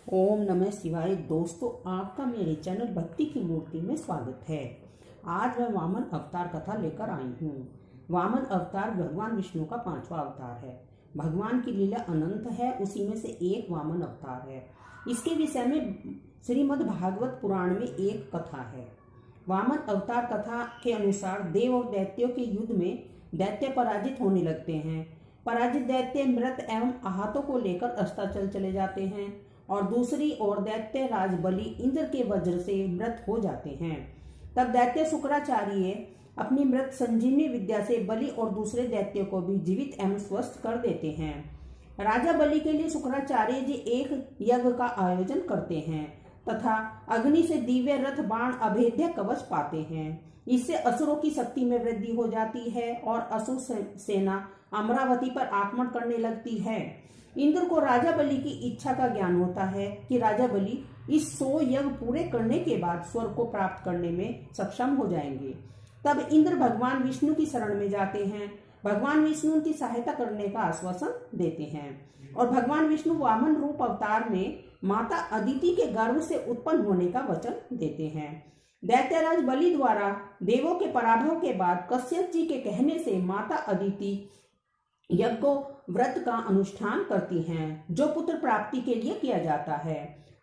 ओम नमः शिवाय। दोस्तों, आपका मेरे चैनल भक्ति की मूर्ति में स्वागत है। आज मैं वामन अवतार कथा लेकर आई हूँ। वामन अवतार भगवान विष्णु का 5वां अवतार है। भगवान की लीला अनंत है, उसी में से एक वामन अवतार है। इसके विषय में श्रीमद् भागवत पुराण में एक कथा है। वामन अवतार कथा के अनुसार देव और दैत्यों के युद्ध में दैत्य पराजित होने लगते हैं। पराजित दैत्य मृत एवं आहतों को लेकर अस्ताचल चले जाते हैं और दूसरी ओर दैत्य राज बलि इंद्र के वज्र से मृत हो जाते हैं। तब दैत्य शुक्राचार्य अपनी मृत संजीवनी विद्या से बलि और दूसरे दैत्यों को भी जीवित एवं स्वस्थ कर देते हैं। राजा बलि के लिए शुक्राचार्य जी एक यज्ञ का आयोजन करते हैं तथा अग्नि से दिव्य रथ बाण अभेद्य कवच पाते हैं। इससे असुरों की शक्ति में वृद्धि हो जाती है और असुर सेना अमरावती पर आक्रमण करने लगती है। इंद्र को राजा बलि की इच्छा का ज्ञान होता है कि राजा बलि इस 100 यज्ञ पूरे करने के बाद स्वर्ग को प्राप्त करने में सक्षम हो जाएंगे। तब इंद्र भगवान विष्णु की शरण में जाते हैं। भगवान विष्णु उनकी सहायता करने का आश्वासन देते हैं और भगवान विष्णु वामन रूप अवतार में माता अदिति के गर्भ से उत्पन्न होने का वचन देते हैं। दैत्यराज बलि द्वारा देवों के पराभव के बाद कश्यप जी के कहने से माता अदिति यज्ञ व्रत का अनुष्ठान करती हैं, जो पुत्र प्राप्ति के लिए किया जाता है।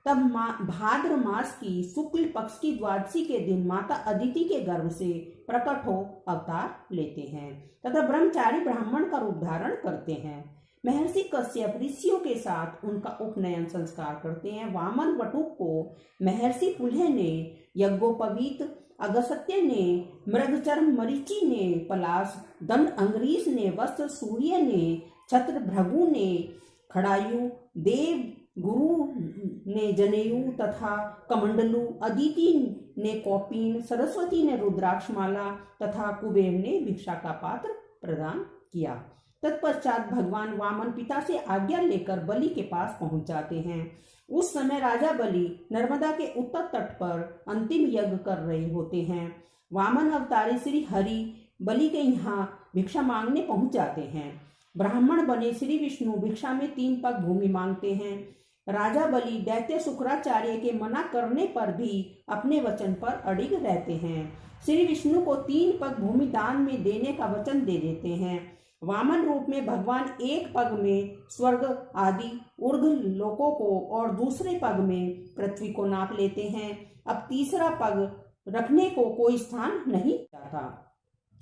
तब भाद्र मास की शुक्ल पक्ष की द्वादशी के दिन माता अदिति के गर्भ से प्रकट हो अवतार लेते हैं तथा ब्रह्मचारी ब्राह्मण का रूप धारण करते हैं। महर्षि कश्यप ऋषियों के साथ उनका उपनयन संस्कार करते हैं। वामन वटुक को महर्षि पुलह ने, यज्ञोपवीत अगस्त्य ने, मृगचर्म मरीचि ने, पलाश दंड अंगरीश ने, वस्त्र सूर्य ने, छत्र भृगु ने, खड़ायु देव गुरु ने जनेयु तथा कमंडलु, अदिति ने कौपीन, सरस्वती ने रुद्राक्षमाला तथा कुबेर ने भिक्षा का पात्र प्रदान किया। तत्पश्चात भगवान वामन पिता से आज्ञा लेकर बलि के पास पहुंच जाते हैं। उस समय राजा बलि नर्मदा के उत्तर तट पर अंतिम यज्ञ कर रहे होते हैं। वामन अवतारी श्री हरि बलि के यहाँ भिक्षा मांगने पहुंच जाते हैं। ब्राह्मण बने श्री विष्णु भिक्षा में 3 पग भूमि मांगते हैं। राजा बलि दैत्य शुक्राचार्य के मना करने पर भी अपने वचन पर अड़िग रहते हैं। श्री विष्णु को 3 पग भूमि दान में देने का वचन दे देते हैं। वामन रूप में भगवान एक पग में स्वर्ग आदि ऊर्ध्व लोकों को और दूसरे पग में पृथ्वी को नाप लेते हैं। अब तीसरा पग रखने को कोई स्थान नहीं जाता।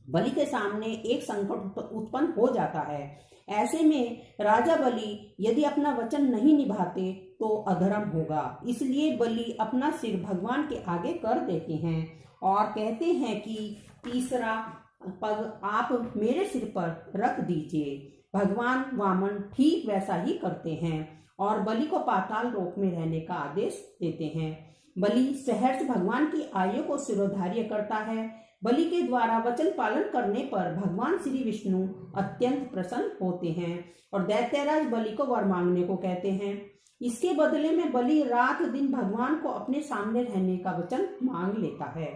बलि के सामने एक संकट उत्पन्न हो जाता है। ऐसे में राजा बलि यदि अपना वचन नहीं निभाते तो अधर्म होगा। इसलिए बलि अपना सिर भगवान के आगे कर देते हैं और कहते हैं कि तीसरा पग आप मेरे सिर पर रख दीजिए। भगवान वामन ठीक वैसा ही करते हैं और बलि को पाताल लोक में रहने का आदेश देते हैं। बलि सहर्ष भगवान की आयु को शिरोधार्य करता है। बलि के द्वारा वचन पालन करने पर भगवान श्री विष्णु अत्यंत प्रसन्न होते हैं और दैत्यराज बलि को वर मांगने को कहते हैं। इसके बदले में बलि रात दिन भगवान को अपने सामने रहने का वचन मांग लेता है।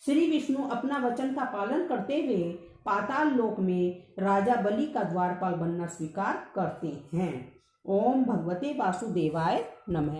श्री विष्णु अपना वचन का पालन करते हुए पाताल लोक में राजा बलि का द्वारपाल बनना स्वीकार करते हैं। ओम भगवते वासुदेवाय नमः।